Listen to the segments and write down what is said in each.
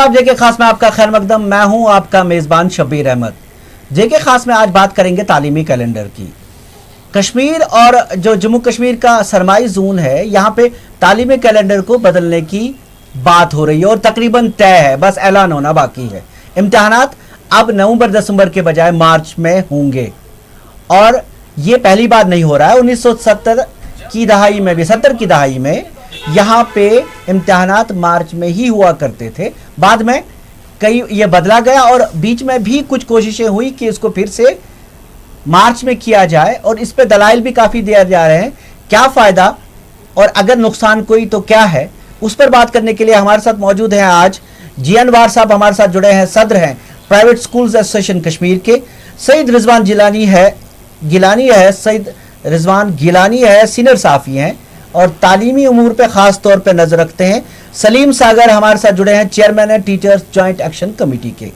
आप जेके खास में आपका खैर मकदम। मैं हूं आपका मेजबान शब्बीर अहमद। जेके खास में आज बात करेंगे तालीमी कैलेंडर की। कश्मीर और जो जम्मू कश्मीर का सरमाई जोन है, यहाँ पे तालीमी कैलेंडर को बदलने की बात हो रही है और तकरीबन तय है, बस ऐलान होना बाकी है। इम्तिहानात अब नवंबर दिसंबर के बजाय मार्च में होंगे और ये पहली बार नहीं हो रहा है। 1970 की दहाई में भी, 70 की दहाई में यहाँ पे इम्तिहानात मार्च में ही हुआ करते थे। बाद में कई ये बदला गया और बीच में भी कुछ कोशिशें हुई कि इसको फिर से मार्च में किया जाए और इस पे दलाइल भी काफ़ी दिए जा रहे हैं। क्या फ़ायदा और अगर नुकसान कोई तो क्या है, उस पर बात करने के लिए हमारे साथ मौजूद हैं आज जीएन वार साहब हमारे साथ जुड़े हैं, सदर हैं प्राइवेट स्कूल्स एसोसिएशन कश्मीर के। सईद रिजवान गिलानी है सईद रिजवान गिलानी है, सीनियर साफ़ी हैं और तालीमी उमूर पे ख़ास तौर पे नज़र रखते हैं। सलीम सागर हमारे साथ जुड़े हैं, चेयरमैन है टीचर्स जॉइंट एक्शन कमेटी के।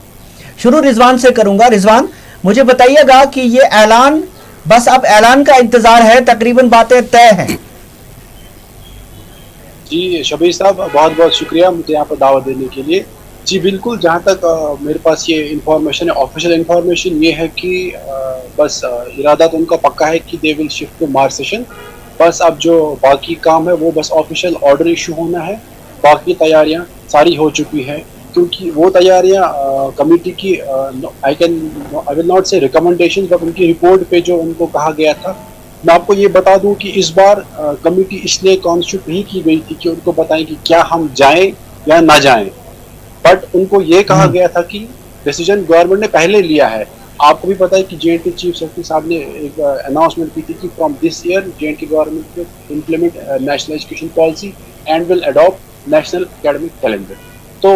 शुरू रिजवान से करूंगा। रिजवान, मुझे बताइएगा कि ये ऐलान बस अब ऐलान का इंतजार है, तकरीबन बातें तय हैं? जी शबीर साहब, बहुत बहुत शुक्रिया मुझे यहाँ पर दावत देने के लिए। जी बिल्कुल, जहाँ तक मेरे पास ये इन्फॉर्मेशन है, ऑफिशियल इन्फॉर्मेशन ये है कि बस इरादा तो उनका पक्का है कि they will shift to March session. बस अब जो बाकी काम है वो बस ऑफिशियल ऑर्डर इशू होना है। बाकी तैयारियां सारी हो चुकी हैं, क्योंकि वो तैयारियां कमेटी की आई विल नॉट से रिकमेंडेशन, बट उनकी रिपोर्ट पे जो उनको कहा गया था। मैं आपको ये बता दूं कि इस बार कमेटी इसलिए कॉन्स्टिट्यूट नहीं की गई थी कि उनको बताएं कि क्या हम जाएं या ना जाएं, बट उनको ये कहा गया था कि डिसीजन गवर्नमेंट ने पहले लिया है। आपको भी पता है कि जे.एंड.के चीफ सेक्रेटरी साहब ने एक अनाउंसमेंट की थी कि from this year J&K government will implement national education policy and will adopt national academic calendar. तो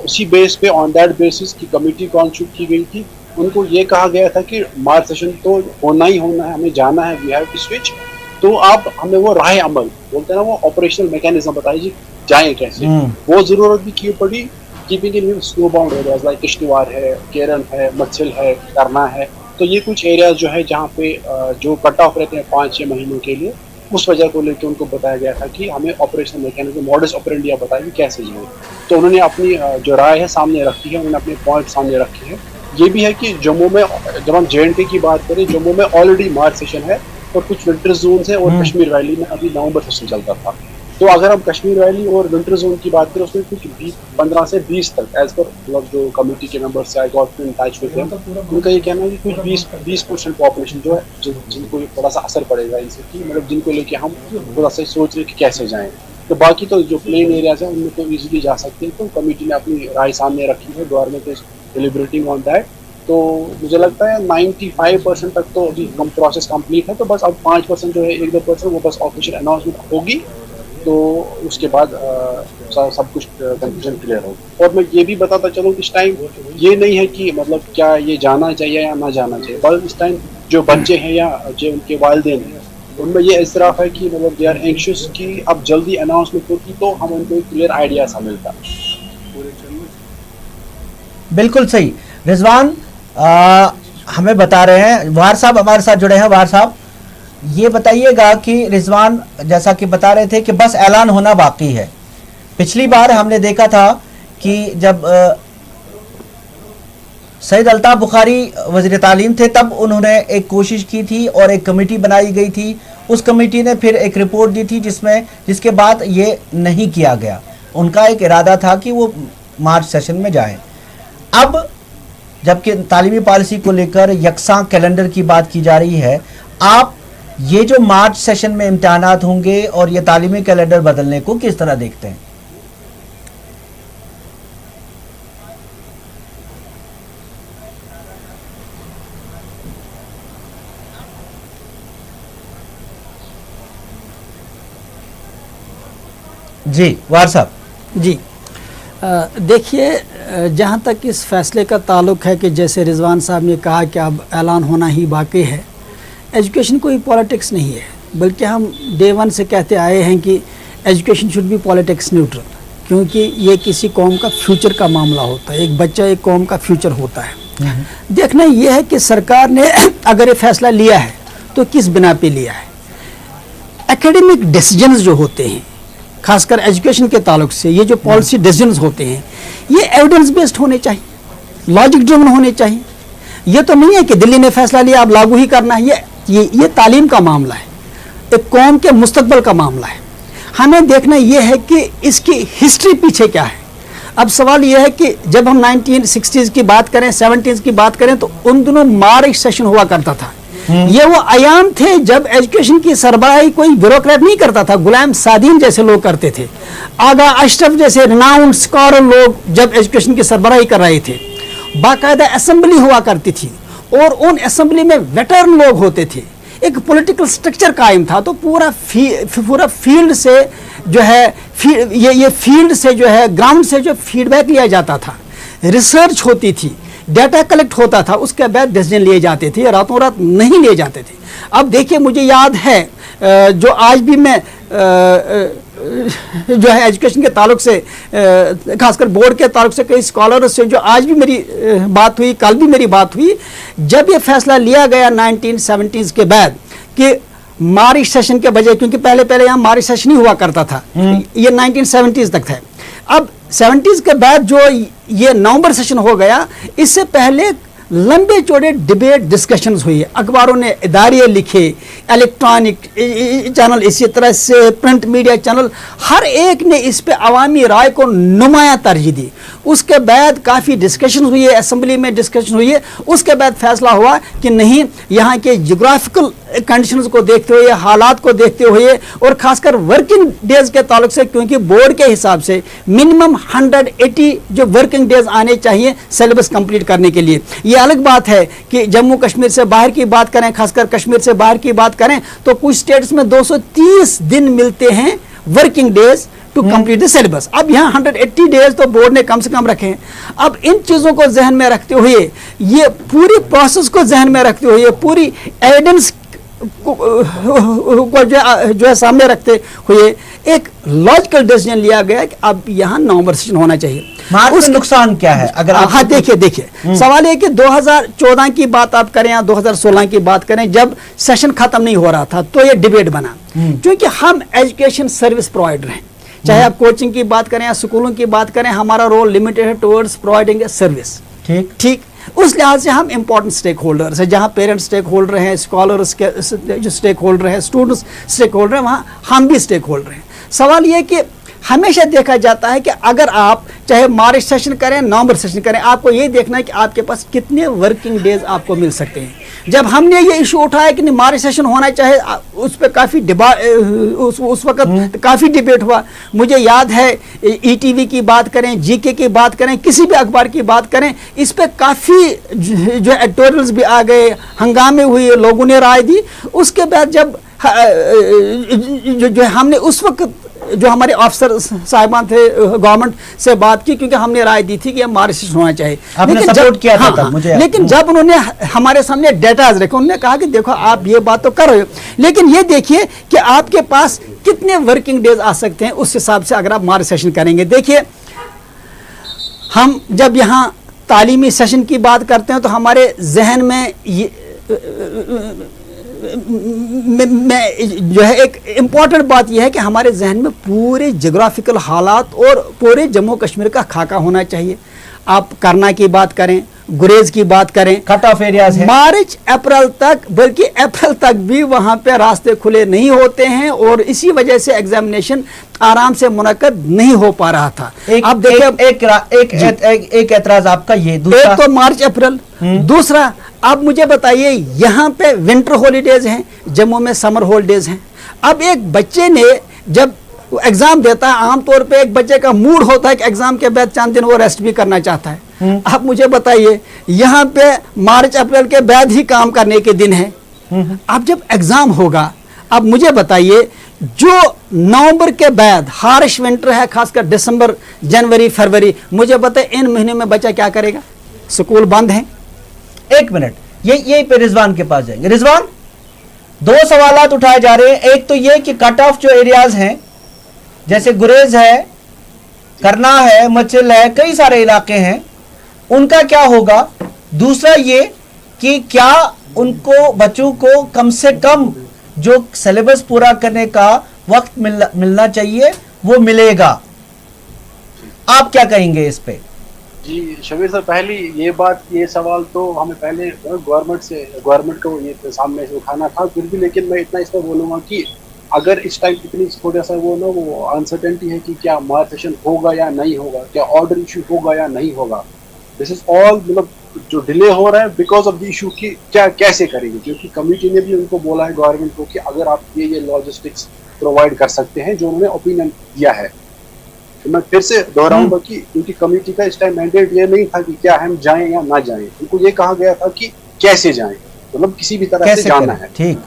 उसी बेस पे, ऑन दैट बेसिस की कमेटी कॉन्स्टिट्यूट की गई थी। उनको ये कहा गया था कि मार्च सेशन तो होना ही होना है, हमें जाना है, वी हैव टू स्विच। तो आप हमें वो राह अमल बोलते हैं ना, वो ऑपरेशनल मैकेनिज्म बताइए जाए कैसे। वो जरूरत भी क्यों पड़ी, keeping in snow bound areas like Kishtwar है, केरन है, मत्सिल है, करना है। तो ये कुछ एरियाज जो है जहाँ पे जो कट ऑफ रहते हैं 5-6 महीनों के लिए, उस वजह को लेकर उनको बताया गया था कि हमें ऑपरेशनल मैकेनिज्म मॉडस ऑपरेंडी बताइए कैसे जाए। तो उन्होंने अपनी जो राय है सामने रखी है, उन्होंने अपने पॉइंट सामने रखे हैं। ये भी है कि जम्मू में, जब हम जे.एंड.के की बात करें, जम्मू में ऑलरेडी मार्च सेशन है और कुछ विंटर जोन है और कश्मीर वैली में अभी नवंबर सेशन चलता था। तो अगर हम कश्मीर वैली और विंटर जोन की बात करें, उसमें कुछ 15 से 20 तक एज पर मतलब जो कमेटी के मेंबर्स से I got in touch with them, उनका ये कहना है कि कुछ 20% पॉपुलेशन जो है जिनको थोड़ा सा असर पड़ेगा इनसे, कि मतलब जिनको लेके हम थोड़ा सा सोच रहे कि कैसे जाएं। तो बाकी तो जो प्लेन एरियाज हैं उनमें तो ईजिली जा सकते हैं। तो कमेटी ने अपनी राय सामने रखी है, गवर्नमेंट इज डिलिबरेटिंग ऑन दैट। तो मुझे लगता है 95% तक तो अभी प्रोसेस कंप्लीट है। तो बस अब 5% जो है, 1-2% वो बस ऑफिशियल अनाउंसमेंट होगी, तो उसके बाद सब कुछ कंफ्यूजन क्लियर होगा। और मैं ये भी बताता चलूँ, इस टाइम ये नहीं है कि मतलब क्या ये जाना चाहिए या ना जाना चाहिए, बस इस टाइम जो बच्चे हैं या जो उनके वालिदैन हैं, उनमें ये इस्तराफ है कि मतलब दे आर एंशियस कि अब जल्दी अनाउंसमेंट होती तो हम उनको एक क्लियर आइडिया सा मिलता। बिल्कुल सही। रिजवान हमें बता रहे हैं, वार साहब हमारे साथ जुड़े हैं। वार साहब, ये बताइएगा कि रिजवान जैसा कि बता रहे थे कि बस ऐलान होना बाकी है। पिछली बार हमने देखा था कि जब सईद अल्ताफ बुखारी वज़ीर तालीम थे, तब उन्होंने एक कोशिश की थी और एक कमेटी बनाई गई थी। उस कमेटी ने फिर एक रिपोर्ट दी थी जिसके बाद ये नहीं किया गया। उनका एक इरादा था कि वो मार्च सेशन में जाएं। अब जबकि तालीमी पॉलिसी को लेकर यकसां कैलेंडर की बात की जा रही है, आप ये जो मार्च सेशन में इम्तिहानात होंगे और ये तालीमी कैलेंडर बदलने को किस तरह देखते हैं? जी वार साहब। जी देखिए, जहाँ तक इस फैसले का ताल्लुक है कि जैसे रिजवान साहब ने कहा कि अब ऐलान होना ही बाकी है, एजुकेशन कोई पॉलिटिक्स नहीं है, बल्कि हम डे वन से कहते आए हैं कि education should be politics neutral, क्योंकि ये किसी कौम का फ्यूचर का मामला होता है। एक बच्चा एक कौम का फ्यूचर होता है। देखना ये है कि सरकार ने अगर ये फैसला लिया है तो किस बिना पे लिया है। एकेडमिक डिसीजंस जो होते हैं, खासकर एजुकेशन के ताल्लुक से, ये जो पॉलिसी डिसीजंस होते हैं, ये एविडेंस बेस्ड होने चाहिए, लॉजिक ड्रिवन होने चाहिए। ये तो नहीं है कि दिल्ली ने फैसला लिया अब लागू ही करना है। ये तालीम का मामला है, एक कौम के मुस्तकबिल का मामला है। हमें देखना ये है कि इसकी हिस्ट्री पीछे क्या है। अब सवाल यह है कि जब हम 1960s की बात करें, 70s की बात करें, तो उन दिनों मार्च सेशन हुआ करता था। ये वो अयाम थे जब एजुकेशन की सरबराही कोई ब्यूरोक्रेट नहीं करता था, गुलाम सादीन जैसे लोग करते थे, आगा अशरफ जैसे रिनाउंड स्कॉलर लोग जब एजुकेशन की सरबराही कर रहे थे। बाकायदा असेंबली हुआ करती थी और उन असेंबली में वेटरन लोग होते थे, एक पॉलिटिकल स्ट्रक्चर कायम था। तो पूरा फील्ड से जो है ये फील्ड से जो है ग्राउंड से जो फीडबैक लिया जाता था, रिसर्च होती थी, डाटा कलेक्ट होता था, उसके बाद डिसीजन लिए जाते थे, रातों रात नहीं लिए जाते थे। अब देखिए, मुझे याद है जो आज भी मैं जो है एजुकेशन के ताल्लुक से, खासकर बोर्ड के ताल्लुक से, कई स्कॉलर से जो आज भी मेरी बात हुई, कल भी मेरी बात हुई, जब ये फैसला लिया गया 1970s के बाद कि मार्च सेशन के बजाय, क्योंकि पहले यहाँ मार्च सेशन ही हुआ करता था, ये 1970s तक था। अब 70s के बाद जो ये नवंबर सेशन हो गया, इससे पहले लंबे चौड़े डिबेट डिस्कशंस हुई, अखबारों ने इदारे लिखे, इलेक्ट्रॉनिक चैनल, इसी तरह से प्रिंट मीडिया चैनल, हर एक ने इस पे अवामी राय को नुमाया तरजीह दी। उसके बाद काफ़ी डिस्कशन हुई है, असेंबली में डिस्कशन हुई है। उसके बाद फैसला हुआ कि नहीं, यहाँ के जियोग्राफिकल कंडीशंस को देखते हुए, हालात को देखते हुए, और खासकर वर्किंग डेज के ताल्लुक से, क्योंकि बोर्ड के हिसाब से मिनिमम 180 जो वर्किंग डेज आने चाहिए सिलेबस कंप्लीट करने के लिए। ये अलग बात है कि जम्मू कश्मीर से बाहर की बात करें, खासकर कश्मीर से बाहर की बात करें, तो कुछ स्टेट्स में 230 दिन मिलते हैं working days to complete the syllabus. अब यहाँ 180 डेज तो बोर्ड ने कम से कम रखे हैं। अब इन चीज़ों को जहन में रखते हुए, ये पूरी प्रोसेस को जहन में रखते हुए, पूरी एविडेंस को जो है सामने रखते हुए एक लॉजिकल डिसीजन लिया गया कि अब यहाँ नवंबर सेशन होना चाहिए। उसका नुकसान क्या है अगर आप? हाँ, देखिए सवाल ये कि 2014 की बात आप करें या 2016 की बात करें, जब सेशन खत्म नहीं हो रहा था, तो ये डिबेट बना, क्योंकि हम एजुकेशन सर्विस प्रोवाइडर हैं। चाहे आप कोचिंग की बात करें या स्कूलों की बात करें, हमारा रोल लिमिटेड है टुवर्ड्स प्रोवाइडिंग ए सर्विस। ठीक, उस लिहाज से हम इंपॉर्टेंट स्टेक होल्डर्स हैं। जहाँ पेरेंट्स स्टेक होल्डर हैं, स्कॉलर्स के जो स्टेक होल्डर हैं, स्टूडेंट्स स्टेक होल्डर हैं, वहाँ हम भी स्टेक होल्डर हैं। सवाल ये कि हमेशा देखा जाता है कि अगर आप चाहे मार्च सेशन करें, नवंबर सेशन करें, आपको ये देखना है कि आपके पास कितने वर्किंग डेज आपको मिल सकते हैं। जब हमने ये इशू उठाया कि नहीं मार्च सेशन होना चाहिए, उस पर काफ़ी उस वक्त काफ़ी डिबेट हुआ। मुझे याद है ETV की बात करें, GK की बात करें, किसी भी अखबार की बात करें, इस पर काफ़ी जो एडिटोरियल्स भी आ गए, हंगामे हुए, लोगों ने राय दी। उसके बाद जब जो हमने उस वक्त जो हमारे ऑफिसर साहिबान थे गवर्नमेंट से बात की, क्योंकि हमने राय दी थी कि मार्च सेशन होना चाहिए, लेकिन सपोर्ट किया था तब मुझे। लेकिन जब उन्होंने हमारे सामने डेटाज रखे, उन्होंने कहा कि देखो आप ये बात तो कर रहे हो, लेकिन ये देखिए कि आपके पास कितने वर्किंग डेज आ सकते हैं, उस हिसाब से अगर आप मार्च सेशन करेंगे। देखिए, हम जब यहाँ तालीमी सेशन की बात करते हैं तो हमारे जहन में ये जो है एक इम्पॉर्टेंट बात यह है कि हमारे जहन में पूरे जोग्राफिकल हालात और पूरे जम्मू कश्मीर का खाका होना चाहिए। आप करना की बात करें, गुरेज की बात करें, कट ऑफ एरियाज है, मार्च अप्रैल तक, बल्कि अप्रैल तक भी वहाँ पे रास्ते खुले नहीं होते हैं, और इसी वजह से एग्जामिनेशन आराम से मुनक्कद नहीं हो पा रहा था। अब देखिए एक एतराज आपका ये दूसरा, एक तो मार्च अप्रैल, दूसरा अब मुझे बताइए यहाँ पे विंटर हॉलीडेज हैं, जम्मू में समर हॉलीडेज हैं। अब एक बच्चे ने जब एग्जाम देता है, आमतौर पे एक बच्चे का मूड होता है कि एग्जाम के बाद चंद दिन वो रेस्ट भी करना चाहता है। अब मुझे बताइए, यहाँ पे मार्च अप्रैल के बाद ही काम करने के दिन है। अब जब एग्जाम होगा, अब मुझे बताइए जो नवंबर के बाद हार्श विंटर है, खासकर दिसंबर, जनवरी, फरवरी, मुझे बताए इन महीनों में बच्चा क्या करेगा? स्कूल बंद है। एक मिनट, यही पे रिजवान के पास जाएंगे। रिजवान, दो सवालात उठाए जा रहे हैं। एक तो ये कि कट ऑफ जो एरियाज हैं, जैसे गुरेज है, करना है, मचिल है, कई सारे इलाके हैं, उनका क्या होगा? दूसरा ये कि क्या उनको बच्चों को कम से कम जो सिलेबस पूरा करने का वक्त मिलना चाहिए वो मिलेगा? आप क्या कहेंगे इस पे? जी शबीर सर, पहली ये सवाल तो हमें पहले गवर्नमेंट को ये सामने से उठाना था। फिर भी लेकिन मैं इतना इसमें बोलूँगा कि अगर इस टाइम इतनी थोड़ा सा वो अनसर्टेनिटी है कि क्या मार्च सेशन होगा या नहीं होगा, क्या ऑर्डर इशू होगा या नहीं होगा। दिस इज ऑल मतलब जो डिले हो रहा है बिकॉज ऑफ द इशू की क्या कैसे करेंगे, क्योंकि कमेटी ने भी उनको बोला है गवर्नमेंट को कि अगर आप ये लॉजिस्टिक्स प्रोवाइड कर सकते हैं, जो उन्होंने ओपिनियन दिया है। तो मैं फिर से दोहराऊंगा कि क्योंकि कमेटी का इस टाइम मैंडेट ये नहीं था कि क्या हम जाएं या ना जाएं, उनको ये कहा गया था कि कैसे जाएं, मतलब किसी भी तरह से जाना है। ठीक,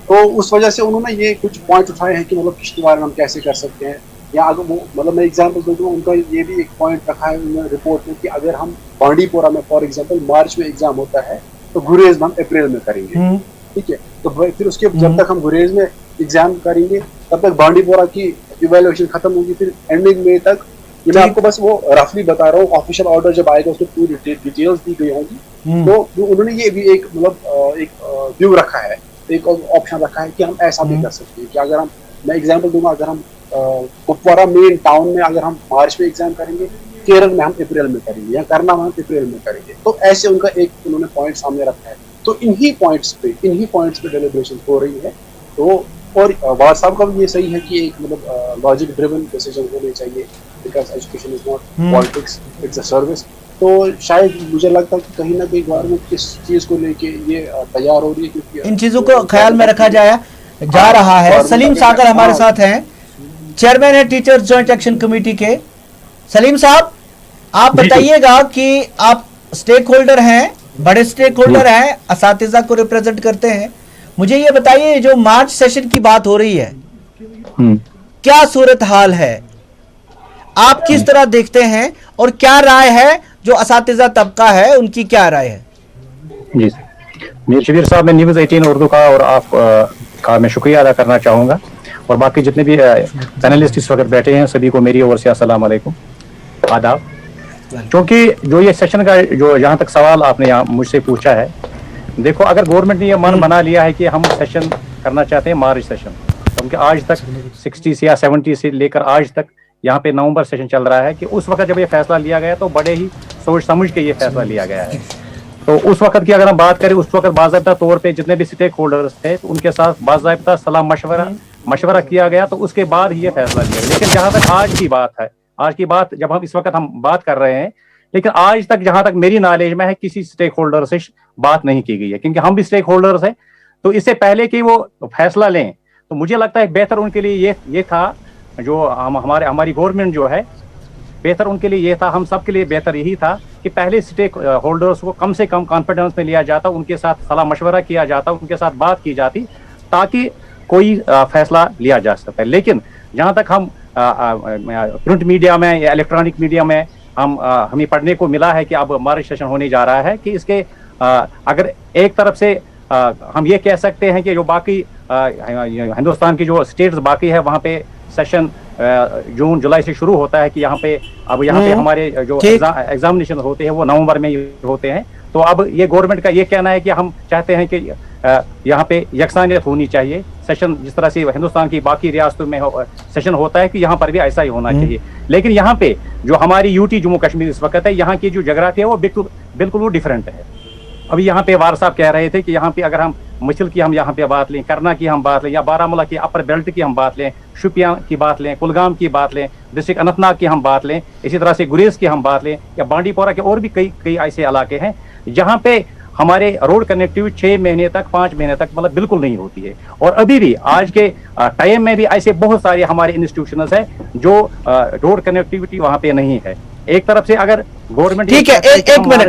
तो उस वजह से उन्होंने ये कुछ पॉइंट उठाए हैं कि मतलब किश्तवाड़ हम कैसे कर सकते हैं, या अगर वो मतलब मैं एग्जांपल दूंगा, उनका ये भी एक पॉइंट रखा है उन्होंने रिपोर्ट में कि अगर हम बांडीपोरा में फॉर एग्जांपल मार्च में एग्जाम होता है तो गुरेज हम अप्रैल में करेंगे। ठीक है, तो फिर उसके जब तक हम गुरेज में एग्जाम करेंगे तब तक बांडीपोरा की इवैल्यूएशन खत्म होगी, फिर एंडिंग में तक। ये मैं आपको बस वो रफली बता रहा हूँ, ऑफिशियल ऑर्डर जब आएगा उसमें पूरी डिटेल्स दी गई होंगी। तो उन्होंने ये भी एक मतलब एक व्यू रखा है, एक ऑप्शन रखा है कि हम ऐसा भी कर सकते हैं कि अगर हम, मैं एग्जांपल दूंगा, अगर हम कुपवारा मेन टाउन में अगर हम मार्च में एग्जाम करेंगे, केरल में हम अप्रैल में करेंगे, या करनाल में हम अप्रैल में करेंगे। तो ऐसे उनका एक उन्होंने पॉइंट सामने रखा है। तो इन्हीं पॉइंट्स पे डेलिब्रेशन हो रही है। तो और वाज साहब का भी ये सही है कि एक मतलब लॉजिक ड्रिवन डिसीजन होने चाहिए, because education is not politics, it's a service. तो शायद मुझे लगता है कि कहीं ना कहीं गवर्नमेंट इस चीज को लेके ये तैयार हो रही है, क्योंकि इन चीजों को ख्याल में रखा जा रहा है। सलीम सागर हमारे साथ हैं, चेयरमैन है टीचर्स जॉइंट एक्शन कमेटी के। सलीम साहब, आप बताइएगा कि आप स्टेक होल्डर हैं, बड़े स्टेक होल्डर हैं, असातिज़ा को रिप्रेजेंट करते हैं। मुझे ये बताइए, जो मार्च सेशन की बात हो रही है, क्या सूरत हाल है, आप किस तरह देखते हैं, और क्या राय है जो असातिज़ा तबका है, उनकी क्या राय है? जी मीर शबीर साहब, मैं न्यूज़ 18 उर्दू का और आप का मैं शुक्रिया अदा करना चाहूँगा, और बाकी जितने भी पैनलिस्ट इस वक्त बैठे हैं सभी को मेरी ओर से अस्सलाम वालेकुम, आदाब। क्योंकि जो ये सेशन का जो यहाँ तक सवाल आपने यहाँ मुझसे पूछा है, देखो अगर गवर्नमेंट ने ये मन बना लिया है कि हम सेशन करना चाहते हैं मार्च सेशन, क्योंकि आज तक 60 से या 70 से लेकर आज तक यहाँ पे नवंबर सेशन चल रहा है, कि उस वक्त जब ये फैसला लिया गया तो बड़े ही सोच समझ के ये फैसला लिया गया है। तो उस वक्त की अगर हम बात करें, उस वक्त बाज़ाब्ता तौर पे जितने भी स्टेक होल्डर्स थे तो उनके साथ बाज़ाब्ता सलाह मशवरा किया गया, तो उसके बाद ही ये फैसला लिया गया। लेकिन जहाँ तक आज की बात है, आज की बात जब हम इस वक्त हम बात कर रहे हैं, लेकिन आज तक जहां तक मेरी नॉलेज में है किसी स्टेक होल्डर से बात नहीं की गई है, क्योंकि हम भी स्टेक होल्डर्स हैं। तो इससे पहले कि वो फैसला लें, तो मुझे लगता है बेहतर उनके लिए ये था, जो हमारी गवर्नमेंट जो है, बेहतर उनके लिए ये था, हम सब के लिए बेहतर यही था कि पहले स्टेक होल्डर्स को कम से कम कॉन्फिडेंस में लिया जाता, उनके साथ सलाह मशवरा किया जाता, उनके साथ बात की जाती, ताकि कोई फैसला लिया जा सकता है। लेकिन जहाँ तक हम प्रिंट मीडिया में या इलेक्ट्रॉनिक मीडिया में हमें पढ़ने को मिला है कि अब मार्च सेशन होने जा रहा है, कि इसके अगर एक तरफ से हम ये कह सकते हैं कि जो बाकी हिंदुस्तान की जो स्टेट्स बाकी है वहाँ पे सेशन जून जुलाई से शुरू होता है, कि यहाँ पे हमारे जो एग्जामिनेशन होते हैं वो नवंबर में होते हैं। तो अब ये गवर्नमेंट का ये कहना है कि हम चाहते हैं कि यहाँ पे यकसानियत होनी चाहिए, सेशन जिस तरह से हिंदुस्तान की बाकी रियासतों में सेशन होता है कि यहाँ पर भी ऐसा ही होना चाहिए। लेकिन यहाँ पे जो हमारी यूटी जम्मू कश्मीर इस वक्त है, यहाँ की जो जोग्राफी है वो बिल्कुल वो डिफरेंट है। अभी यहाँ पे वार साहब कह रहे थे कि यहाँ पे अगर हम मिसल की हम यहाँ पे बात लें, करना की हम बात लें, या बारामूला की अपर बेल्ट की हम बात लें, शुपियां की बात लें, कुलगाम की बात लें, डिस्ट्रिक्ट अनंतनाग की हम बात लें, इसी तरह से गुरेज की हम बात लें, या बांडीपोरा के और भी कई ऐसे इलाके हैं जहाँ पे हमारे रोड कनेक्टिविटी 6 महीने तक 5 महीने तक मतलब बिल्कुल नहीं होती है। और अभी भी आज के टाइम में भी ऐसे बहुत सारे हमारे इंस्टीट्यूशंस हैं जो रोड कनेक्टिविटी वहाँ पे नहीं है। एक तरफ से अगर गवर्नमेंट, ठीक है,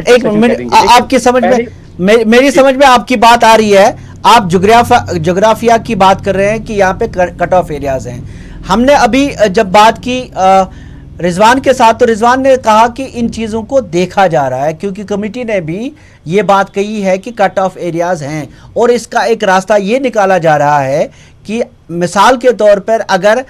एक मिनट आपकी समझ में, मेरी समझ में आपकी बात आ रही है। आप जोग्राफिया की बात कर रहे हैं कि यहाँ पे कट ऑफ एरियाज हैं। हमने अभी जब बात की रिजवान के साथ, तो रिजवान ने कहा कि इन चीज़ों को देखा जा रहा है, क्योंकि कमेटी ने भी ये बात कही है कि कट ऑफ एरियाज हैं, और इसका एक रास्ता ये निकाला जा रहा है कि मिसाल के तौर पर अगर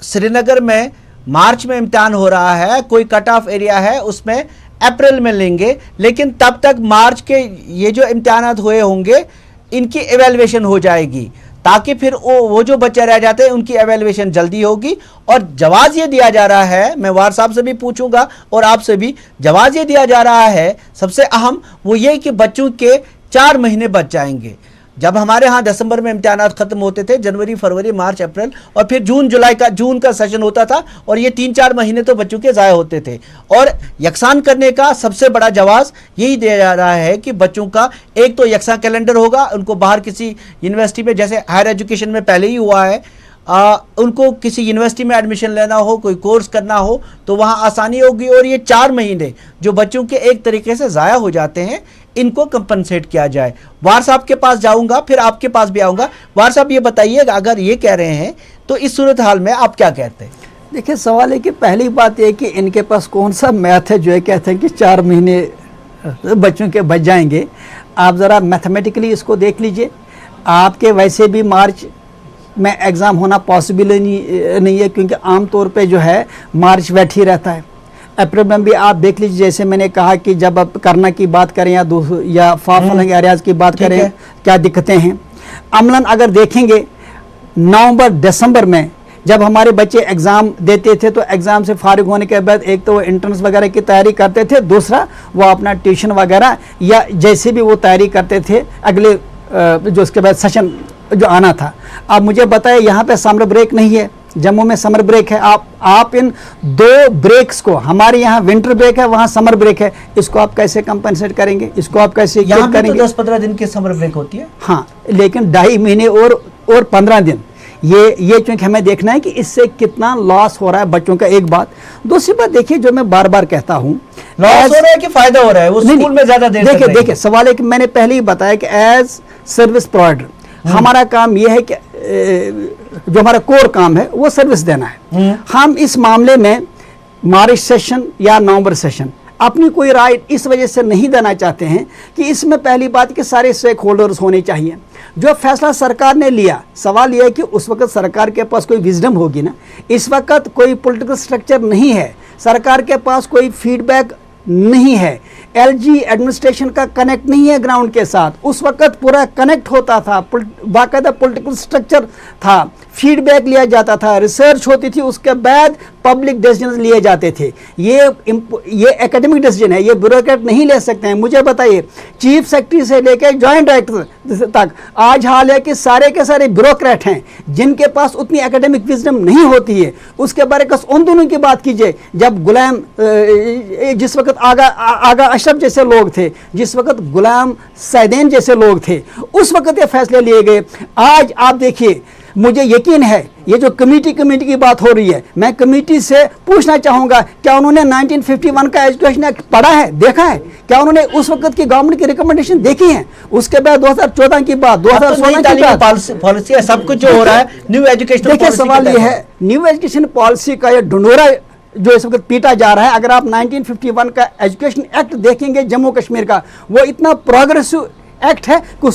श्रीनगर में मार्च में इम्तिहान हो रहा है, कोई कट ऑफ एरिया है, उसमें अप्रैल में लेंगे, लेकिन तब तक मार्च के ये जो इम्तिहानात हुए होंगे इनकी एवेल्युएशन हो जाएगी, ताकि फिर वो जो बच्चे रह जाते हैं उनकी एवेल्युएशन जल्दी होगी। और जवाब ये दिया जा रहा है, मैं वार साहब से भी पूछूंगा और आपसे भी, जवाब ये दिया जा रहा है सबसे अहम वो ये कि बच्चों के 4 महीने बच जाएंगे। जब हमारे यहाँ दिसंबर में इम्तिहानात खत्म होते थे, जनवरी, फरवरी, मार्च, अप्रैल और फिर जून का सेशन होता था और ये 3-4 महीने तो बच्चों के ज़ाया होते थे। और यकसान करने का सबसे बड़ा जवाब यही दिया जा रहा है कि बच्चों का एक तो यकसान कैलेंडर होगा, उनको बाहर किसी यूनिवर्सिटी में, जैसे हायर एजुकेशन में पहले ही हुआ है, उनको किसी यूनिवर्सिटी में एडमिशन लेना हो, कोई कोर्स करना हो तो वहाँ आसानी होगी। और ये 4 महीने जो बच्चों के एक तरीके से ज़ाया हो जाते हैं, इनको कंपनसेट किया जाए। वार साहब के पास जाऊंगा, फिर आपके पास भी आऊंगा। वार साहब ये बताइए, अगर ये कह रहे हैं तो इस सूरत हाल में आप क्या कहते हैं? देखिए, सवाल है कि पहली बात यह कि इनके पास कौन सा मैथ है जो ये कहते हैं कि 4 महीने बच्चों के बच जाएंगे। आप ज़रा मैथमेटिकली इसको देख लीजिए। आपके वैसे भी मार्च में एग्ज़ाम होना पॉसिबल नहीं है, क्योंकि आम तौर पे जो है मार्च वेट ही रहता है। अप्रैल में भी आप देख लीजिए, जैसे मैंने कहा कि जब आप करना की बात करें या फार फ्लंग एरियाज की बात करें, क्या दिक्कतें हैं। अमलन अगर देखेंगे, नवंबर दिसंबर में जब हमारे बच्चे एग्ज़ाम देते थे तो एग्ज़ाम से फारिग होने के बाद एक तो वो एंट्रेंस वगैरह की तैयारी करते थे, दूसरा वो अपना ट्यूशन वगैरह या जैसे भी वो तैयारी करते थे अगले जो उसके बाद सेशन जो आना था। अब मुझे बताए, यहाँ पे समर ब्रेक नहीं है, जम्मू में समर ब्रेक है। आप इन 2 ब्रेक्स को, हमारे यहाँ विंटर ब्रेक है, वहाँ समर ब्रेक है, इसको आप कैसे कंपनसेट करेंगे? इसको आप कैसे यहाँ करेंगे? तो 10-15 दिन की समर ब्रेक होती है। हाँ, लेकिन 2.5 महीने और 15 दिन ये चूंकि हमें देखना है कि इससे कितना लॉस हो रहा है बच्चों का। एक बात। दूसरी बात देखिए, जो मैं बार बार कहता हूँ, लॉस हो रहा है कि फायदा हो रहा है? वो स्कूल में ज्यादा देर तक देखिए सवाल है कि मैंने पहले ही बताया कि एज सर्विस प्रोवाइडर हमारा काम यह है कि जो हमारा कोर काम है वो सर्विस देना है। हम इस मामले में मार्च सेशन या नवंबर सेशन अपनी कोई राय इस वजह से नहीं देना चाहते हैं कि इसमें पहली बात कि सारे स्टेक होल्डर्स होने चाहिए। जो फैसला सरकार ने लिया, सवाल यह है कि उस वक्त सरकार के पास कोई विजडम होगी ना। इस वक्त कोई पॉलिटिकल स्ट्रक्चर नहीं है, सरकार के पास कोई फीडबैक नहीं है, एलजी एडमिनिस्ट्रेशन का कनेक्ट नहीं है ग्राउंड के साथ। उस वक्त पूरा कनेक्ट होता था, बाकायदा पॉलिटिकल स्ट्रक्चर था, फीडबैक लिया जाता था, रिसर्च होती थी, उसके बाद पब्लिक डिसीजन लिए जाते थे। ये एकेडमिक डिसीजन है, ये ब्यूरोक्रेट नहीं ले सकते हैं। मुझे बताइए, चीफ सेक्रेटरी से लेकर जॉइंट डायरेक्टर तक आज हाल है कि सारे के सारे ब्यूरोक्रेट हैं जिनके पास उतनी एकेडमिक विजडम नहीं होती है। उसके बारे में उन दोनों की बात कीजिए जब गुलाम जिस वक्त आगा अशरफ जैसे लोग थे, जिस वक्त गुलाम सैदैन जैसे लोग थे, उस वक्त ये फैसले लिए गए। आज आप देखिए, मुझे यकीन है ये जो कमेटी की बात हो रही है, मैं कमेटी से पूछना चाहूँगा, क्या उन्होंने 1951 का एजुकेशन एक्ट पढ़ा है, देखा है? क्या उन्होंने उस वक्त की गवर्नमेंट की रिकमेंडेशन देखी है? उसके बाद 2014 की बात, 2016 की बात, पॉलिसी सब कुछ जो हो रहा है न्यू एजुकेशन। देखिए, सवाल ये है, न्यू एजुकेशन पॉलिसी का ये ढंढोरा जो इस वक्त पीटा जा रहा है। अगर आप 1951 का एजुकेशन एक्ट देखेंगे जम्मू कश्मीर का, वो इतना प्रोग्रेसिव एक्ट है कि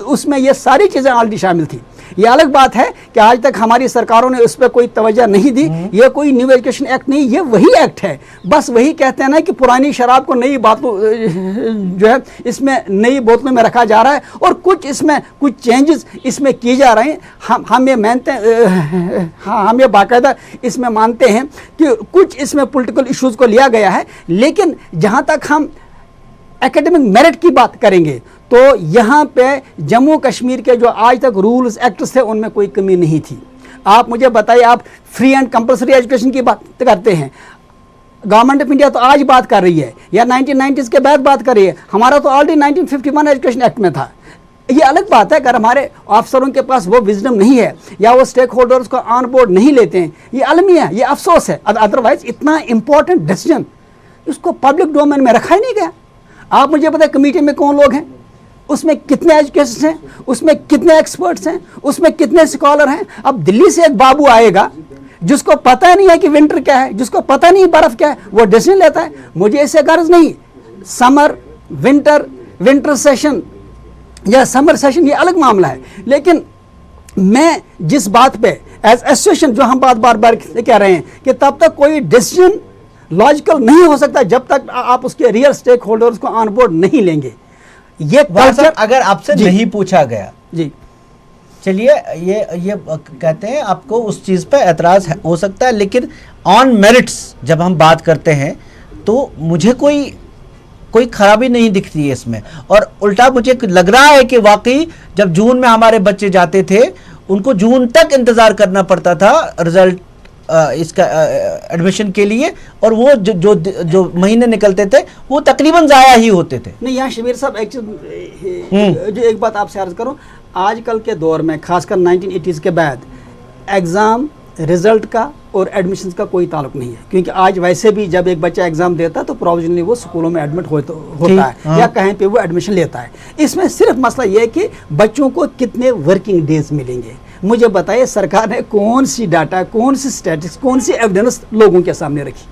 उसमें ये सारी चीज़ें ऑलरेडी शामिल थी। ये अलग बात है कि आज तक हमारी सरकारों ने उस पर कोई तवज्जो नहीं दी। ये कोई न्यू एजुकेशन एक्ट नहीं, ये वही एक्ट है। बस वही कहते हैं ना कि पुरानी शराब को नई बातों जो है इसमें नई बोतलों में रखा जा रहा है और कुछ इसमें कुछ चेंजेस इसमें किए जा रहे हैं। हम ये मानते हैं, हम ये बाकायदा इसमें मानते हैं कि कुछ इसमें पॉलिटिकल इश्यूज़ को लिया गया है। लेकिन जहाँ तक हम एकेडमिक मेरिट की बात करेंगे तो यहाँ पे जम्मू कश्मीर के जो आज तक रूल्स एक्ट्स थे उनमें कोई कमी नहीं थी। आप मुझे बताइए, आप फ्री एंड कंपलसरी एजुकेशन की बात करते हैं, गवर्नमेंट ऑफ इंडिया तो आज बात कर रही है या 1990s के बाद बात कर रही है। हमारा तो ऑलरेडी 1951 एजुकेशन एक्ट में था। ये अलग बात है अगर हमारे अफसरों के पास वो विजडम नहीं है या वो स्टेक होल्डर्स को ऑन बोर्ड नहीं लेते हैं, ये अलमिया है, ये अफसोस है। अदरवाइज इतना इंपॉर्टेंट डिसीजन उसको पब्लिक डोमेन में रखा ही नहीं गया। आप मुझे बताएं, कमेटी में कौन लोग हैं, उसमें कितने एजुकेशंस हैं, उसमें कितने एक्सपर्ट्स हैं, उसमें कितने स्कॉलर हैं। अब दिल्ली से एक बाबू आएगा जिसको पता नहीं है कि विंटर क्या है, जिसको पता नहीं बर्फ क्या है, वो डिसीजन लेता है। मुझे इससे गर्ज नहीं। समर विंटर सेशन या समर सेशन ये अलग मामला है। लेकिन मैं जिस बात पे एज एसोसिएशन जो हम बात बार बार कह रहे हैं कि तब तक कोई डिसीजन लॉजिकल नहीं हो सकता जब तक आप उसके रियल स्टेक होल्डर्स को ऑन बोर्ड नहीं लेंगे। ये कल्चर अगर आपसे नहीं पूछा गया जी, चलिए, ये कहते हैं आपको उस चीज़ पे एतराज़ हो सकता है, लेकिन ऑन मेरिट्स जब हम बात करते हैं तो मुझे कोई खराबी नहीं दिखती है इसमें। और उल्टा मुझे लग रहा है कि वाकई जब जून में हमारे बच्चे जाते थे उनको जून तक इंतज़ार करना पड़ता था रिजल्ट इसका एडमिशन के लिए, और वो जो महीने निकलते थे वो तकरीबन ज़ाया ही होते थे। नहीं, यहाँ शबीर साहब जो एक बात आपसे अर्ज करूँ, आजकल के दौर में खासकर 1980s के बाद एग्ज़ाम रिज़ल्ट का और एडमिशन का कोई ताल्लुक नहीं है, क्योंकि आज वैसे भी जब एक बच्चा एग्ज़ाम देता है तो प्रोविजनली वो स्कूलों में एडमिट होता है, हाँ। या कहीं पे वो एडमिशन लेता है। इसमें सिर्फ मसला ये है कि बच्चों को कितने वर्किंग डेज मिलेंगे। मुझे बताइए, सरकार ने कौन सी डाटा, कौन सी स्टैटिस्टिक्स, कौन सी एविडेंस लोगों के सामने रखी?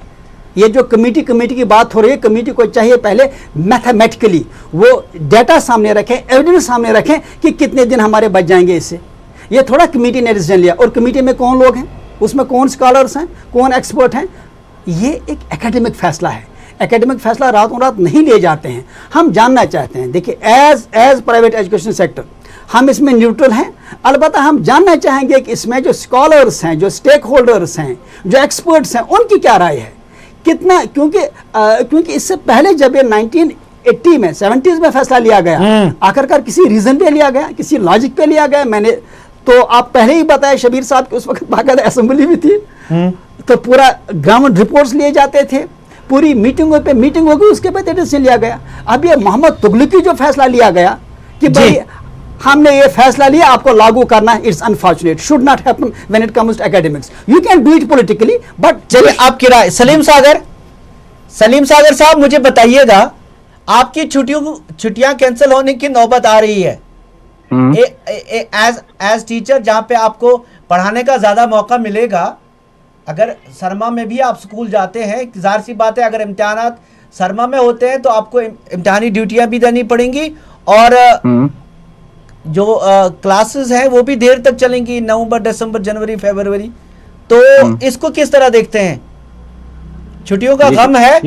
ये जो कमेटी की बात हो रही है, कमेटी को चाहिए पहले मैथमेटिकली वो डाटा सामने रखें, एविडेंस सामने रखें कि कितने दिन हमारे बच जाएंगे इससे। ये थोड़ा कमेटी ने डिसीजन लिया, और कमेटी में कौन लोग हैं, उसमें कौन स्कॉलर्स हैं, कौन एक्सपर्ट हैं। ये एक एकेडमिक फैसला है, एकेडमिक फैसला रातों रात नहीं लिए जाते हैं। हम जानना चाहते हैं, देखिए एज प्राइवेट एजुकेशन सेक्टर हम इसमें न्यूट्रल हैं, अलबत्ता हम जानना चाहेंगे कि इसमें जो स्कॉलर्स हैं, जो स्टेक होल्डर्स हैं, जो एक्सपर्ट्स हैं, उनकी क्या राय है, कितना, क्योंकि इससे पहले जब ये 1980 में 70s में फैसला लिया गया, आखिरकार किसी रीजन पे लिया गया, किसी लॉजिक पे लिया गया। मैंने तो आप पहले ही बताया शबीर साहब कि उस वक्त बाकायदा असेंबली भी थी, तो पूरा ग्राउंड रिपोर्ट्स लिए जाते थे, पूरी मीटिंगों पे मीटिंग होगी, उसके बाद डिसीजन लिया गया। अब ये मोहम्मद तुगलकी जो फैसला लिया गया कि भाई हमने ये फैसला लिया, आपको लागू करना है, it's unfortunate, should not happen when it comes to academics. You can do it politically, but चलिए आपकी राय। सलीम सागर साहब, मुझे बताइएगा, आपकी छुट्टियां कैंसिल होने की नौबत आ रही है एज टीचर, जहां पे आपको पढ़ाने का ज्यादा मौका मिलेगा। अगर सरमा में भी आप स्कूल जाते हैं, जाहिर सी बात है अगर इम्तिहानात सरमा में होते हैं तो आपको इम्तिहानी ड्यूटियां भी देनी पड़ेंगी, और जो क्लासेस हैं वो भी देर तक चलेंगी, नवंबर, दिसंबर, जनवरी, फरवरी। तो इसको किस तरह देखते हैं? छुट्टियों का गम है?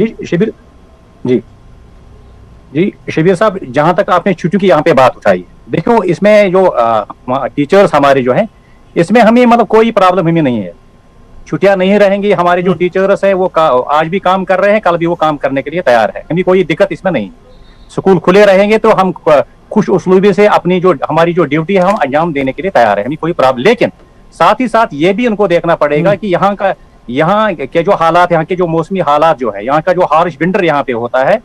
जी शबीर साहब, जहां तक आपने छुट्टियों की यहाँ पे बात उठाई, देखो इसमें जो टीचर्स हमारे जो हैं, इसमें हमें मतलब कोई प्रॉब्लम हमें नहीं है, छुट्टियां नहीं रहेंगी। हमारे जो टीचर्स हैं वो आज भी काम कर रहे हैं, कल भी वो काम करने के लिए तैयार है, हमें कोई दिक्कत इसमें नहीं। स्कूल खुले रहेंगे तो हम खुश उसलूबी से अपनी हमारी जो ड्यूटी है हम अंजाम देने के लिए तैयार है, हमें कोई प्रॉब्लम। लेकिन साथ ही साथ ये भी उनको देखना पड़ेगा कि यहाँ के जो हालात, यहाँ के जो मौसमी हालात जो है, यहाँ का जो हार्श विंटर यहाँ पे होता है,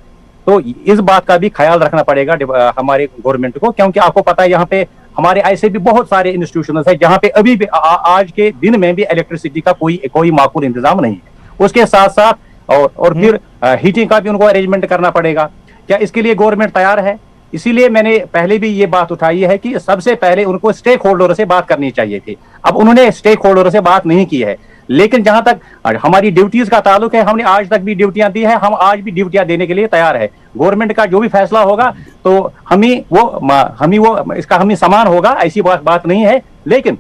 तो इस बात का भी ख्याल रखना पड़ेगा हमारे गवर्नमेंट को, क्योंकि आपको पता है यहाँ पे हमारे ऐसे भी बहुत सारे इंस्टीट्यूशंस है जहाँ पे अभी भी आज के दिन में भी इलेक्ट्रिसिटी का कोई माकूल इंतजाम नहीं है। उसके साथ साथ और फिर हीटिंग का भी उनको अरेंजमेंट करना पड़ेगा। क्या इसके लिए गवर्नमेंट तैयार है? इसीलिए मैंने पहले भी ये बात उठाई है कि सबसे पहले उनको स्टेक होल्डर से बात करनी चाहिए थी। अब उन्होंने स्टेक होल्डर से बात नहीं की है, लेकिन जहां तक हमारी ड्यूटीज का ताल्लुक है, हमने आज तक भी ड्यूटियां दी है, हम आज भी ड्यूटियां देने के लिए तैयार है। गवर्नमेंट का जो भी फैसला होगा तो हमें समान होगा, ऐसी बात नहीं है। लेकिन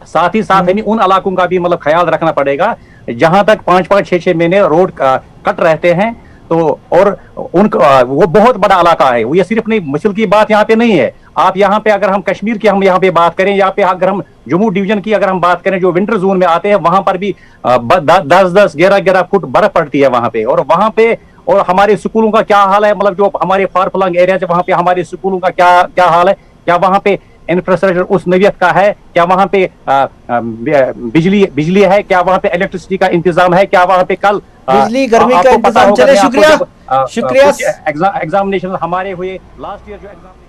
साथ ही साथ हमें उन इलाकों का भी मतलब ख्याल रखना पड़ेगा जहां तक 5-5, 6-6 महीने रोड कट रहते हैं, तो और उनका वो बहुत बड़ा इलाका है। वो ये सिर्फ नहीं, मुश्किल की बात यहाँ पे नहीं है। आप यहाँ पे अगर हम कश्मीर की हम यहाँ पे बात करें, यहाँ पे अगर हम जम्मू डिवीजन की अगर हम बात करें, जो विंटर जोन में आते हैं, वहां पर भी 10-10, 11-11 फुट बर्फ पड़ती है वहां पे। और हमारे स्कूलों का क्या हाल है, मतलब जो हमारे फार फ्लंग एरिया है वहां पे हमारे स्कूलों का क्या हाल है, क्या वहां पे इंफ्रास्ट्रक्चर उस नौयत का है, क्या वहां पे बिजली है, क्या वहां पे इलेक्ट्रिसिटी का इंतजाम है, क्या वहां पे कल बिजली गर्मी का इंतजाम। चले, शुक्रिया। एग्जामिनेशन हमारे हुए लास्ट ईयर जो एग्जामिनेशन।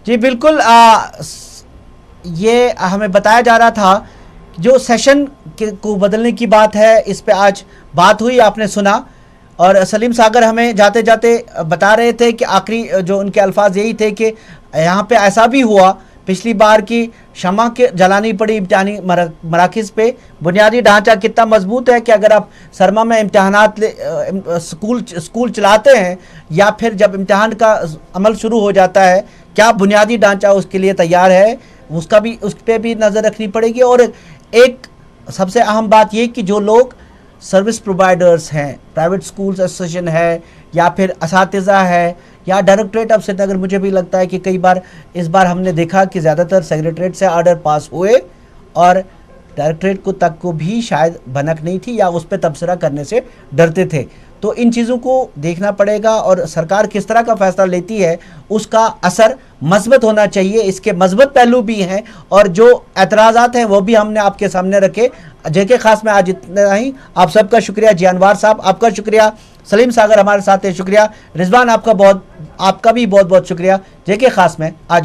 जी बिल्कुल, ये हमें बताया जा रहा था जो सेशन को बदलने की बात है, इस पे आज बात हुई, आपने सुना। और सलीम सागर हमें जाते जाते बता रहे थे कि आखिरी जो उनके अल्फाज यही थे कि यहाँ पे ऐसा भी हुआ पिछली बार की शमा के जलानी पड़ी इम्तिहानी मराकिज़ पे। बुनियादी ढांचा कितना मजबूत है कि अगर आप सरमा में इम्तिहानात स्कूल चलाते हैं या फिर जब इम्तिहान का अमल शुरू हो जाता है, क्या बुनियादी ढांचा उसके लिए तैयार है, उस पर भी नज़र रखनी पड़ेगी। और एक सबसे अहम बात ये कि जो लोग सर्विस प्रोवाइडर्स हैं, प्राइवेट स्कूल्स एसोसिएशन है या फिर असातिज़ा है या डायरेक्टरेट ऑफ श्रीनगर, मुझे भी लगता है कि कई बार इस बार हमने देखा कि ज़्यादातर सेक्रेटरीट से ऑर्डर पास हुए और डायरेक्टरेट को तक को भी शायद भनक नहीं थी या उस पर तबसरा करने से डरते थे। तो इन चीज़ों को देखना पड़ेगा और सरकार किस तरह का फैसला लेती है उसका असर मजबूत होना चाहिए। इसके मजबूत पहलू भी हैं और जो एतराज़ात हैं वो भी हमने आपके सामने रखे। जेके खास में आज इतना ही। आप सबका शुक्रिया। जियानवार साहब आपका शुक्रिया। सलीम सागर हमारे साथ है, शुक्रिया। रिजवान आपका भी बहुत बहुत शुक्रिया। जेके खास में आज